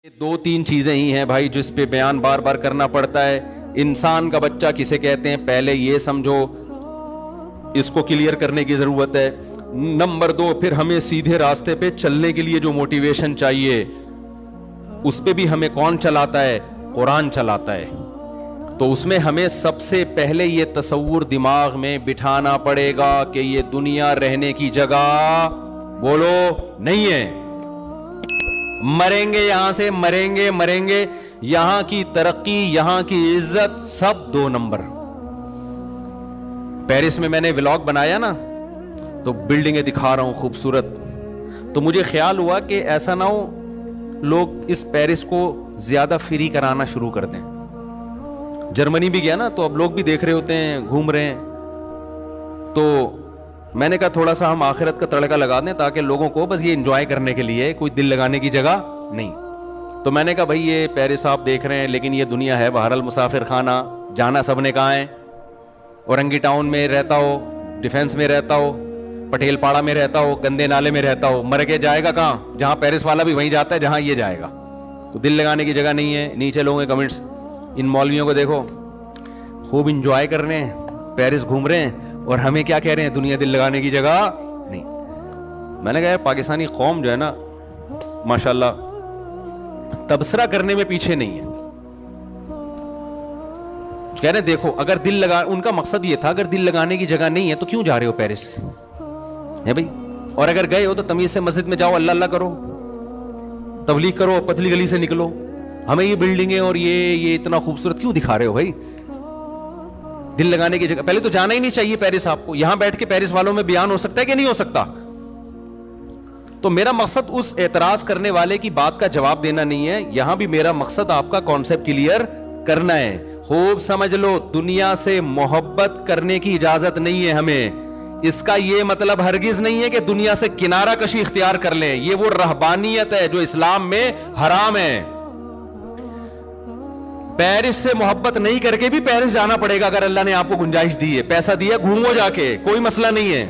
دو تین چیزیں ہی ہیں بھائی جس پہ بیان بار بار کرنا پڑتا ہے. انسان کا بچہ کسے کہتے ہیں پہلے یہ سمجھو, اس کو کلیئر کرنے کی ضرورت ہے. نمبر دو, پھر ہمیں سیدھے راستے پہ چلنے کے لیے جو موٹیویشن چاہیے اس پہ بھی ہمیں کون چلاتا ہے؟ قرآن چلاتا ہے. تو اس میں ہمیں سب سے پہلے یہ تصور دماغ میں بٹھانا پڑے گا کہ یہ دنیا رہنے کی جگہ بولو نہیں ہے. مریں گے یہاں سے, مریں گے. یہاں کی ترقی, یہاں کی عزت سب 2 نمبر. پیرس میں میں نے ولاگ بنایا نا, تو بلڈنگیں دکھا رہا ہوں خوبصورت, تو مجھے خیال ہوا کہ ایسا نہ ہو لوگ اس پیرس کو زیادہ فری کرانا شروع کر دیں. جرمنی بھی گیا نا, تو اب لوگ بھی دیکھ رہے ہوتے ہیں, گھوم رہے ہیں, تو میں نے کہا تھوڑا سا ہم آخرت کا تڑکا لگا دیں تاکہ لوگوں کو بس یہ انجوائے کرنے کے لیے, کوئی دل لگانے کی جگہ نہیں. تو میں نے کہا بھائی یہ پیرس آپ دیکھ رہے ہیں لیکن یہ دنیا ہے بہرحال مسافر خانہ, جانا سب نے کہاں ہے. اورنگی ٹاؤن میں رہتا ہو, ڈیفینس میں رہتا ہو, پٹیل پاڑا میں رہتا ہو, گندے نالے میں رہتا ہو, مر کے جائے گا کہاں؟ جہاں پیرس والا بھی وہیں جاتا ہے جہاں یہ جائے گا. تو دل لگانے کی جگہ نہیں ہے. نیچے لوگوں کے کمنٹس, ان مولویوں کو دیکھو خوب انجوائے کر رہے ہیں, پیرس گھوم رہے ہیں, اور ہمیں کیا کہہ رہے ہیں؟ دنیا دل لگانے کی جگہ نہیں. میں نے کہا پاکستانی قوم جو ہے نا ماشاءاللہ تبصرہ کرنے میں پیچھے نہیں ہے. کہہ رہے ہیں دیکھو اگر دل لگا, ان کا مقصد یہ تھا اگر دل لگانے کی جگہ نہیں ہے تو کیوں جا رہے ہو پیرس ہے بھائی؟ اور اگر گئے ہو تو تمیز سے مسجد میں جاؤ, اللہ اللہ کرو, تبلیغ کرو, پتلی گلی سے نکلو. ہمیں یہ بلڈنگیں اور یہ اتنا خوبصورت کیوں دکھا رہے ہو بھائی؟ دل لگانے کی جگہ پہلے تو جانا ہی نہیں چاہیے پیرس آپ کو. یہاں بیٹھ کے پیرس والوں میں بیان ہو سکتا ہے کہ نہیں ہو سکتا؟ تو میرا مقصد اس اعتراض کرنے والے کی بات کا جواب دینا نہیں ہے, یہاں بھی میرا مقصد آپ کا کانسیپٹ کلیئر کرنا ہے. خوب سمجھ لو, دنیا سے محبت کرنے کی اجازت نہیں ہے ہمیں. اس کا یہ مطلب ہرگز نہیں ہے کہ دنیا سے کنارہ کشی اختیار کر لیں. یہ وہ رہبانیت ہے جو اسلام میں حرام ہے. پیرس سے محبت نہیں کر کے بھی پیرس جانا پڑے گا اگر اللہ نے آپ کو گنجائش دی ہے, پیسہ دیا, گھومو جا کے, کوئی مسئلہ نہیں ہے.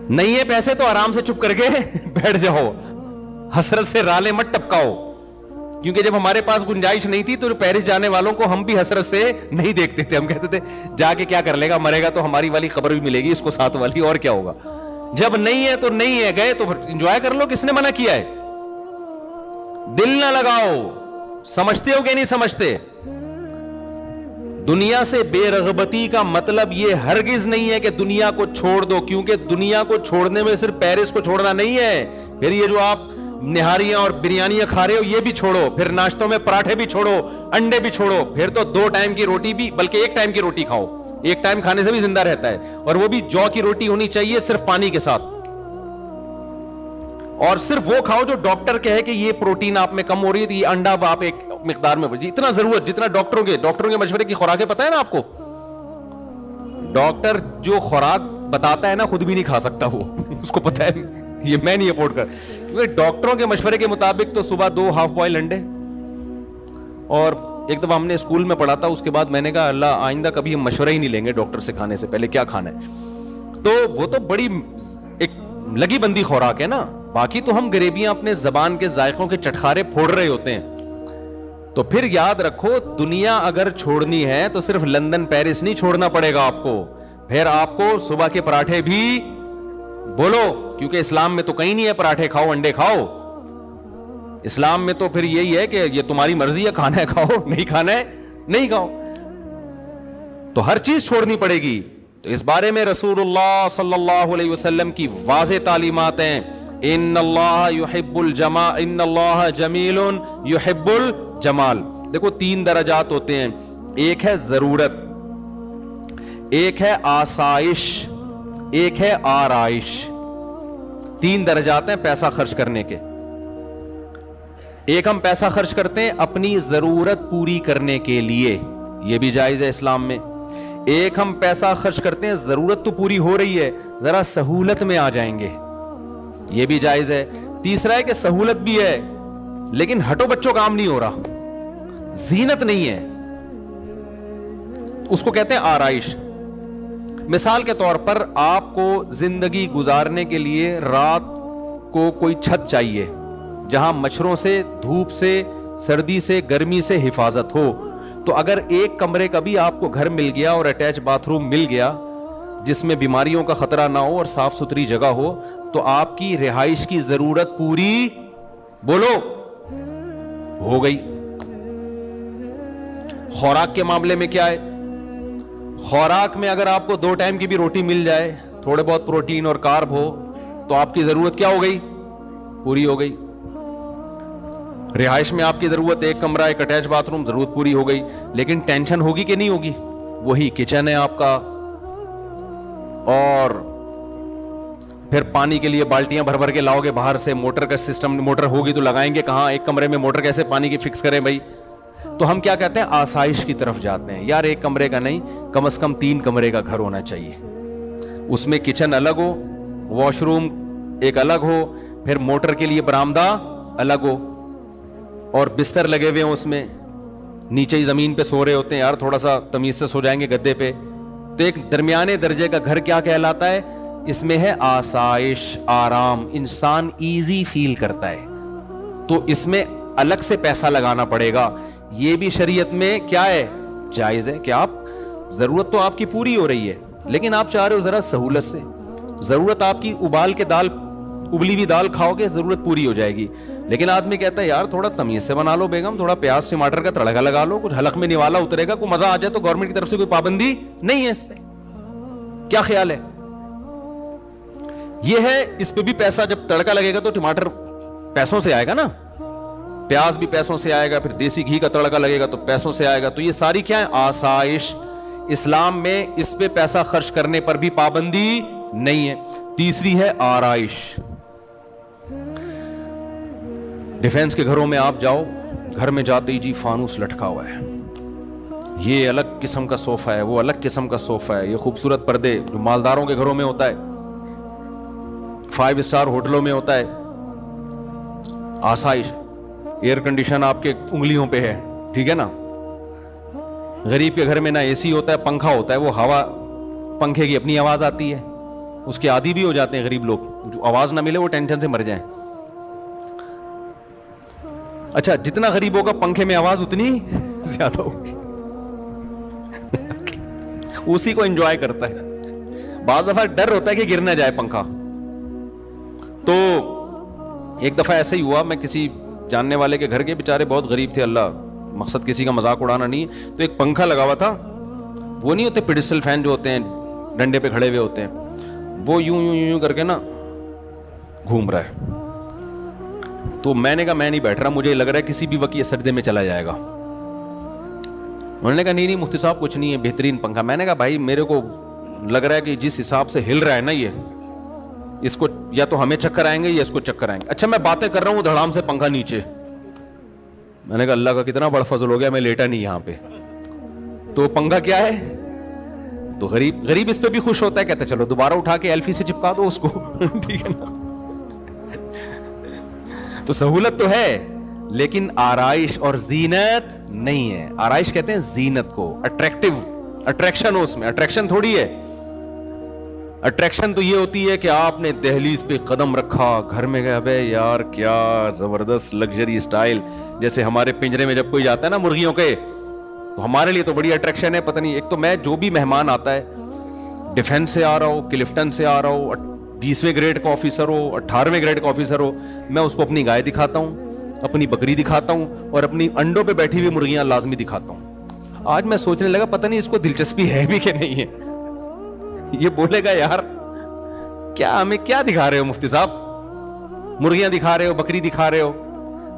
نہیں ہے پیسے تو آرام سے چپ کر کے بیٹھ جاؤ, حسرت سے رالے مت ٹپکاؤ. کیونکہ جب ہمارے پاس گنجائش نہیں تھی تو پیرس جانے والوں کو ہم بھی حسرت سے نہیں دیکھتے تھے. ہم کہتے تھے جا کے کیا کر لے گا, مرے گا تو ہماری والی خبر بھی ملے گی اس کو, ساتھ والی, اور کیا ہوگا. جب نہیں ہے تو نہیں ہے, گئے تو انجوائے کر لو. کس نے منع کیا ہے؟ دل نہ لگاؤ. سمجھتے ہو کہ نہیں سمجھتے؟ دنیا سے بے رغبتی کا مطلب یہ ہرگز نہیں ہے کہ دنیا کو چھوڑ دو, کیونکہ دنیا کو چھوڑنے میں صرف پیرس کو چھوڑنا نہیں ہے. پھر یہ جو آپ نہاریاں اور بریانیاں کھا رہے ہو یہ بھی چھوڑو, پھر ناشتوں میں پراٹھے بھی چھوڑو, انڈے بھی چھوڑو, پھر تو 2 ٹائم کی روٹی بھی, بلکہ 1 ٹائم کی روٹی کھاؤ. 1 ٹائم کھانے سے بھی زندہ رہتا ہے, اور وہ بھی جو کی روٹی ہونی چاہیے صرف پانی کے ساتھ. اور صرف وہ کھاؤ جو ڈاکٹر کہے کہ یہ پروٹین آپ میں کم ہو رہی ہے, تو یہ انڈا آپ ایک مقدار میں, اتنا ضرورت جتنا ڈاکٹروں کے مشورے کی خوراکیں پتہ ہے نا آپ کو. ڈاکٹر جو خوراک بتاتا ہے نا خود بھی نہیں کھا سکتا وہ, اس کو پتہ ہے یہ میں نہیں افورڈ کر. کیونکہ ڈاکٹروں کے مشورے کے مطابق تو صبح 2 ہاف بوائل انڈے, اور ایک دفعہ ہم نے اسکول میں پڑھا تھا, اس کے بعد میں نے کہا اللہ آئندہ کبھی ہم مشورہ ہی نہیں لیں گے ڈاکٹر سے کھانے سے پہلے کیا کھانا ہے. تو وہ تو بڑی ایک لگی بندی خوراک ہے نا. باقی تو ہم غریبیاں اپنے زبان کے ذائقوں کے چٹخارے پھوڑ رہے ہوتے ہیں. تو پھر یاد رکھو, دنیا اگر چھوڑنی ہے تو صرف لندن پیرس نہیں چھوڑنا پڑے گا آپ کو, پھر آپ کو صبح کے پراٹھے بھی بولو, کیونکہ اسلام میں تو کہیں نہیں ہے پراٹھے کھاؤ انڈے کھاؤ. اسلام میں تو پھر یہی ہے کہ یہ تمہاری مرضی ہے, کھانا ہے کھاؤ, نہیں کھانا ہے نہیں کھاؤ. تو ہر چیز چھوڑنی پڑے گی. تو اس بارے میں رسول اللہ صلی اللہ علیہ وسلم کی واضح تعلیمات ہیں, ان اللہ یحب الجمال, ان اللہ جمیل یحب الجمال. دیکھو 3 درجات ہوتے ہیں, ایک ہے ضرورت, ایک ہے آسائش, ایک ہے آرائش. 3 درجات ہیں پیسہ خرچ کرنے کے. ایک ہم پیسہ خرچ کرتے ہیں اپنی ضرورت پوری کرنے کے لیے, یہ بھی جائز ہے اسلام میں. ایک ہم پیسہ خرچ کرتے ہیں ضرورت تو پوری ہو رہی ہے, ذرا سہولت میں آ جائیں گے, یہ بھی جائز ہے. تیسرا ہے کہ سہولت بھی ہے لیکن ہٹو بچوں کام نہیں ہو رہا, زینت نہیں ہے, اس کو کہتے ہیں آرائش. مثال کے طور پر آپ کو زندگی گزارنے کے لیے رات کو کوئی چھت چاہیے جہاں مچھروں سے, دھوپ سے, سردی سے, گرمی سے حفاظت ہو. تو اگر ایک کمرے کا بھی آپ کو گھر مل گیا اور اٹیچ باتھ روم مل گیا جس میں بیماریوں کا خطرہ نہ ہو اور صاف ستھری جگہ ہو, تو آپ کی رہائش کی ضرورت پوری, بولو, ہو گئی. خوراک کے معاملے میں کیا ہے؟ خوراک میں اگر آپ کو 2 ٹائم کی بھی روٹی مل جائے, تھوڑے بہت پروٹین اور کارب ہو, تو آپ کی ضرورت کیا ہو گئی؟ پوری ہو گئی. رہائش میں آپ کی ضرورت 1 کمرہ, 1 اٹیچ باتھ روم, ضرورت پوری ہو گئی. لیکن ٹینشن ہوگی کہ نہیں ہوگی؟ وہی کچن ہے آپ کا, اور پھر پانی کے لیے بالٹیاں بھر بھر کے لاؤ گے باہر سے. موٹر کا سسٹم, موٹر ہوگی تو لگائیں گے کہاں؟ ایک کمرے میں موٹر کیسے پانی کی فکس کریں بھائی؟ تو ہم کیا کہتے ہیں؟ آسائش کی طرف جاتے ہیں. یار 1 کمرے کا نہیں, کم از کم 3 کمرے کا گھر ہونا چاہیے. اس میں کچن الگ ہو, واش روم ایک الگ ہو, پھر موٹر کے لیے برآمدہ الگ ہو, اور بستر لگے ہوئے ہوں اس میں. نیچے ہی زمین پہ سو رہے ہوتے ہیں, یار تھوڑا سا تمیز سے سو جائیں گے گدے پہ. تو ایک درمیانے درجے کا گھر کیا کہلاتا ہے؟ اس میں ہے آسائش, آرام, انسان ایزی فیل کرتا ہے. تو اس میں الگ سے پیسہ لگانا پڑے گا. یہ بھی شریعت میں کیا ہے؟ جائز ہے کہ آپ, ضرورت تو آپ کی پوری ہو رہی ہے, لیکن آپ چاہ رہے ہو ذرا سہولت سے. ضرورت آپ کی ابال کے دال, ابلی ہوئی دال کھاؤ گے, ضرورت پوری ہو جائے گی. لیکن آدمی کہتا ہے یار تھوڑا تمیز سے بنا لو بیگم, تھوڑا پیاز ٹماٹر کا تڑکا لگا لو, کچھ حلق میں نوالا اترے گا, کوئی مزہ آ جائے. تو گورنمنٹ کی طرف سے کوئی پابندی نہیں ہے اس پہ. کیا خیال ہے؟ یہ ہے, اس پہ بھی پیسہ, جب تڑکا لگے گا تو ٹماٹر پیسوں سے آئے گا نا, پیاز بھی پیسوں سے آئے گا, پھر دیسی گھی کا تڑکا لگے گا تو پیسوں سے آئے گا. تو یہ ساری کیا ہے؟ آسائش. اسلام میں اس پہ پیسہ خرچ کرنے پر بھی پابندی نہیں ہے. تیسری ہے آرائش. ڈیفینس کے گھروں میں آپ جاؤ, گھر میں جاتے ہی جی فانوس لٹکا ہوا ہے, یہ الگ قسم کا صوفہ ہے, وہ الگ قسم کا صوفہ ہے, یہ خوبصورت پردے جو مالداروں کے گھروں میں ہوتا ہے, 5 اسٹار ہوٹلوں میں ہوتا ہے. آسائش. ایئر کنڈیشن آپ کے انگلیوں پہ ہے, ٹھیک ہے نا. غریب کے گھر میں نہ اے سی ہوتا ہے, پنکھا ہوتا ہے, وہ ہوا, پنکھے کی اپنی آواز آتی ہے. اس کے عادی بھی ہو جاتے ہیں غریب لوگ, جو آواز نہ ملے وہ ٹینشن سے مر جائیں. اچھا, جتنا غریب ہوگا پنکھے میں آواز اتنی زیادہ ہوگی. اسی کو انجوائے کرتا ہے. بعض دفعہ ڈر ہوتا ہے کہ گر نہ جائے پنکھا. تو ایک دفعہ ایسا ہی ہوا, میں کسی جاننے والے کے گھر کے, بیچارے بہت غریب تھے, اللہ, مقصد کسی کا مذاق اڑانا نہیں. تو ایک پنکھا لگا ہوا تھا, وہ نہیں ہوتے پیڈسٹل فین جو ہوتے ہیں ڈنڈے پہ کھڑے ہوئے ہوتے ہیں, وہ یوں یوں یوں کر کے نا گھوم رہا ہے. تو میں نے کہا میں نہیں بیٹھ رہا, مجھے لگ رہا ہے کسی بھی وقت یہ سجدے میں چلا جائے گا. انہوں نے کہا نہیں مفتی صاحب کچھ نہیں ہے, بہترین پنکھا. میں نے کہا بھائی میرے کو لگ رہا ہے کہ جس حساب سے ہل رہا ہے نا یہ, اس کو یا تو ہمیں چکر آئیں گے یا اس کو چکر آئیں گے. اچھا میں باتیں کر رہا ہوں, دھڑام سے پنکھا نیچے. میں نے کہا اللہ کا کتنا بڑا فضل ہو گیا, میں لیٹا نہیں یہاں پہ. تو پنکھا کیا ہے, تو غریب اس پہ بھی خوش ہوتا ہے, کہتا ہے چلو دوبارہ اٹھا کے ایلفی سے چپکا دو اس کو. ٹھیک ہے نا. تو سہولت تو ہے, لیکن آرائش اور زینت نہیں ہے. آرائش کہتے ہیں زینت کو, اٹریکشن ہو اس میں. اٹریکشن تھوڑی ہے. اٹریکشن تو یہ ہوتی ہے کہ آپ نے دہلیز پہ قدم رکھا, گھر میں گئے, ابے یار کیا زبردست لگژری اسٹائل. جیسے ہمارے پنجرے میں جب کوئی جاتا ہے نا مرغیوں کے, تو ہمارے لیے تو بڑی اٹریکشن ہے. پتہ نہیں, ایک تو میں جو بھی مہمان آتا ہے, ڈیفینس سے آ رہا ہو, کلفٹن سے آ رہا ہو, 20ویں گریڈ کا آفیسر ہو, 18ویں گریڈ کا آفیسر ہو, میں اس کو اپنی گائے دکھاتا ہوں, اپنی بکری دکھاتا ہوں, اور اپنی انڈوں پہ بیٹھی ہوئی مرغیاں لازمی دکھاتا ہوں. آج میں سوچنے لگا پتہ نہیں اس کو دلچسپی ہے بھی کہ نہیں ہے. یہ بولے گا یار کیا ہمیں کیا دکھا رہے ہو مفتی صاحب, مرغیاں دکھا رہے ہو, بکری دکھا رہے ہو.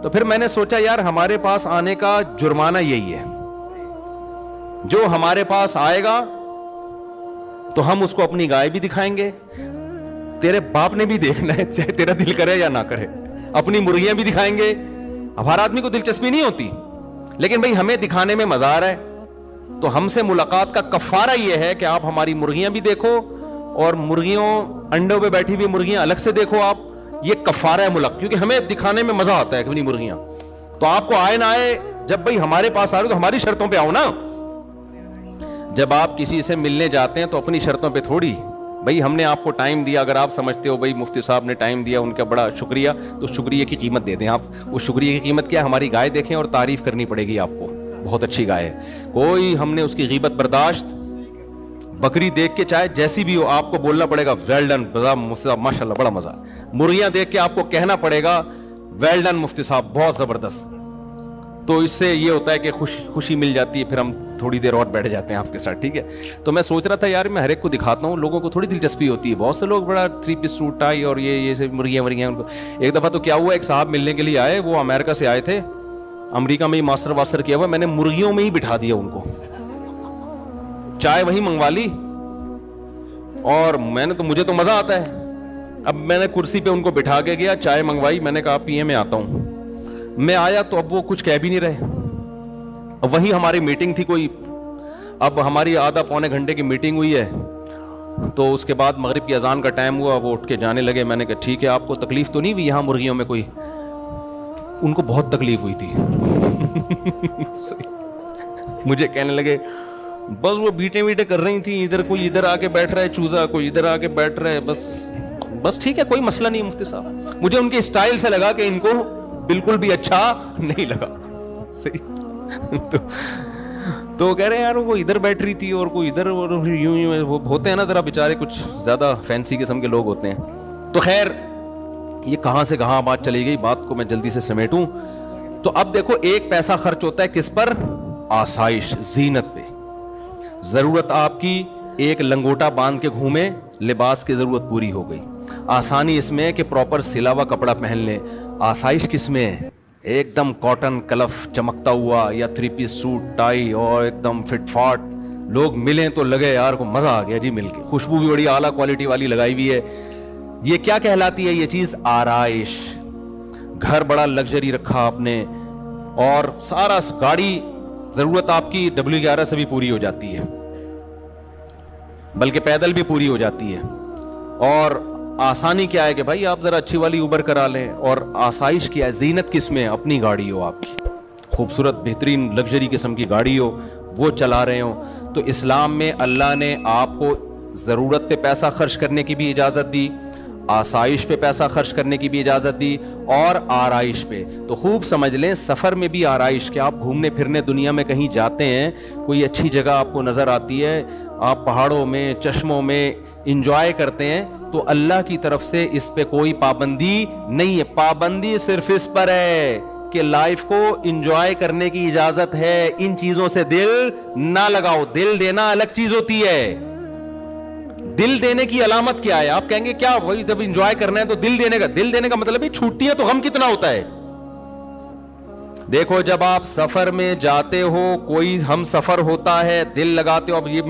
تو پھر میں نے سوچا یار ہمارے پاس آنے کا جرمانہ یہی ہے, جو ہمارے پاس آئے گا تو ہم اس کو اپنی گائے بھی دکھائیں گے, تیرے باپ نے بھی دیکھنا ہے چاہے تیرا دل کرے یا نہ کرے, اپنی مرغیاں بھی دکھائیں گے. اب ہر آدمی کو دلچسپی نہیں ہوتی, لیکن بھائی ہمیں دکھانے میں مزہ آ رہا ہے, تو ہم سے ملاقات کا کفارہ یہ ہے کہ آپ ہماری مرغیاں بھی دیکھو, اور مرغیوں انڈوں پہ بیٹھی ہوئی مرغیاں الگ سے دیکھو آپ. یہ کفارہ ہے ملک, کیونکہ ہمیں دکھانے میں مزہ آتا ہے اپنی مرغیاں. تو آپ کو آئے نہ آئے, جب بھائی ہمارے پاس آ رہے تو ہماری شرطوں پہ آؤ نا. جب آپ کسی سے ملنے جاتے ہیں تو اپنی شرطوں پہ تھوڑی, بھائی ہم نے آپ کو ٹائم دیا, اگر آپ سمجھتے ہو بھائی مفتی صاحب نے ٹائم دیا, ان کا بڑا شکریہ, تو شکریہ کی قیمت دے دیں آپ. وہ شکریہ کی قیمت کیا ہے؟ ہماری گائے دیکھیں اور تعریف کرنی پڑے گی آپ کو, بہت اچھی گائے ہے, کوئی ہم نے اس کی غیبت برداشت. بکری دیکھ کے چاہے جیسی بھی ہو آپ کو بولنا پڑے گا ویل ڈن ماشاء اللہ, بڑا مزہ. مرغیاں دیکھ کے آپ کو کہنا پڑے گا ویل ڈن مفتی صاحب, بہت زبردست. تو اس سے یہ ہوتا ہے کہ خوشی مل جاتی ہے, پھر ہم تھوڑی دیر اور بیٹھ جاتے ہیں آپ کے ساتھ, ٹھیک ہے. تو میں سوچ رہا تھا یار میں ہر ایک کو دکھاتا ہوں, لوگوں کو تھوڑی دلچسپی ہوتی ہے, بہت سے لوگ بڑا 3 پیس سوٹ ٹائی اور یہ سب مرغیاں ان کو. ایک دفعہ تو کیا ہوا, ایک صاحب ملنے کے لیے آئے, وہ امریکہ سے آئے تھے, امریکہ میں ہی ماسٹر واسٹر کیا ہوا, میں نے مرغیوں میں ہی بٹھا دیا ان کو, چائے وہیں منگوا لی, اور مجھے تو مزہ آتا ہے. اب میں نے کرسی پہ ان کو بٹھا کے گیا, چائے منگوائی, میں نے کہا پیے میں آتا ہوں. میں آیا تو اب وہ کچھ کہہ بھی نہیں رہے, وہیں ہماری میٹنگ تھی کوئی, اب ہماری آدھا پونے گھنٹے کی میٹنگ ہوئی ہے, تو اس کے بعد مغرب کی اذان کا ٹائم ہوا, وہ اٹھ کے جانے لگے. میں نے کہا ٹھیک ہے, آپ کو تکلیف تو نہیں ہوئی یہاں مرغیوں میں کوئی؟ ان کو بہت تکلیف ہوئی تھی. مجھے کہنے لگے بس وہ بیٹے کر رہی تھیں, ادھر کوئی ادھر آ کے بیٹھ رہا ہے چوزا, کوئی ادھر آ کے بیٹھ رہا ہے, بس ٹھیک ہے, کوئی مسئلہ نہیں مفتی صاحب. مجھے ان کے اسٹائل سے لگا کہ ان کو بالکل بھی اچھا نہیں لگا. صحیح. تو کہہ رہے ہیں یار وہ ادھر بیٹھ رہی تھی اور کوئی ادھر, یوں وہ ہوتے ہیں نا ذرا بیچارے کچھ زیادہ فینسی قسم کے لوگ ہوتے ہیں. تو خیر یہ کہاں سے کہاں بات چلی گئی, بات کو میں جلدی سے سمیٹوں. تو اب دیکھو ایک پیسہ خرچ ہوتا ہے کس پر؟ آسائش, زینت پہ. ضرورت آپ کی ایک لنگوٹا باندھ کے گھومے, لباس کی ضرورت پوری ہو گئی. آسانی اس میں کہ پراپر سلا ہوا کپڑا پہن لیں. آسائش کس میں ہے؟ ایک دم کاٹن کلف چمکتا ہوا, یا 3 پیس سوٹ ٹائی اور ایک دم فٹ فاٹ, لوگ ملیں تو لگے یار کو مزہ آ گیا جی مل کے, خوشبو بھی بڑی اعلیٰ کوالٹی والی لگائی ہوئی ہے. یہ کیا کہلاتی ہے یہ چیز؟ آرائش. گھر بڑا لگژری رکھا آپ نے, اور سارا گاڑی ضرورت آپ کی W11 سے بھی پوری ہو جاتی ہے, بلکہ پیدل بھی پوری ہو جاتی ہے. اور آسانی کیا ہے کہ بھائی آپ ذرا اچھی والی اوبر کرا لیں. اور آسائش کیا ہے؟ زینت کس میں؟ اپنی گاڑی ہو آپ کی, خوبصورت بہترین لگژری قسم کی گاڑی ہو, وہ چلا رہے ہوں. تو اسلام میں اللہ نے آپ کو ضرورت پہ پیسہ خرچ کرنے کی بھی اجازت دی, آسائش پہ پیسہ خرچ کرنے کی بھی اجازت دی, اور آرائش پہ. تو خوب سمجھ لیں سفر میں بھی آرائش, کہ آپ گھومنے پھرنے دنیا میں کہیں جاتے ہیں, کوئی اچھی جگہ آپ کو نظر آتی ہے, آپ پہاڑوں میں چشموں میں انجوائے کرتے ہیں, تو اللہ کی طرف سے اس پہ کوئی پابندی نہیں ہے. پابندی صرف اس پر ہے کہ لائف کو انجوائے کرنے کی اجازت ہے, ان چیزوں سے دل نہ لگاؤ. دل دینا الگ چیز ہوتی ہے. دل دینے کی علامت کیا ہے؟ آپ کہیں گے کیا وہی جب انجوائے کرنا ہے تو دل دینے کا مطلب ہے چھوٹتی ہے تو غم کتنا ہوتا ہے. دیکھو جب آپ سفر میں جاتے ہو, کوئی ہم سفر ہوتا ہے, دل لگاتے ہو. اب یہ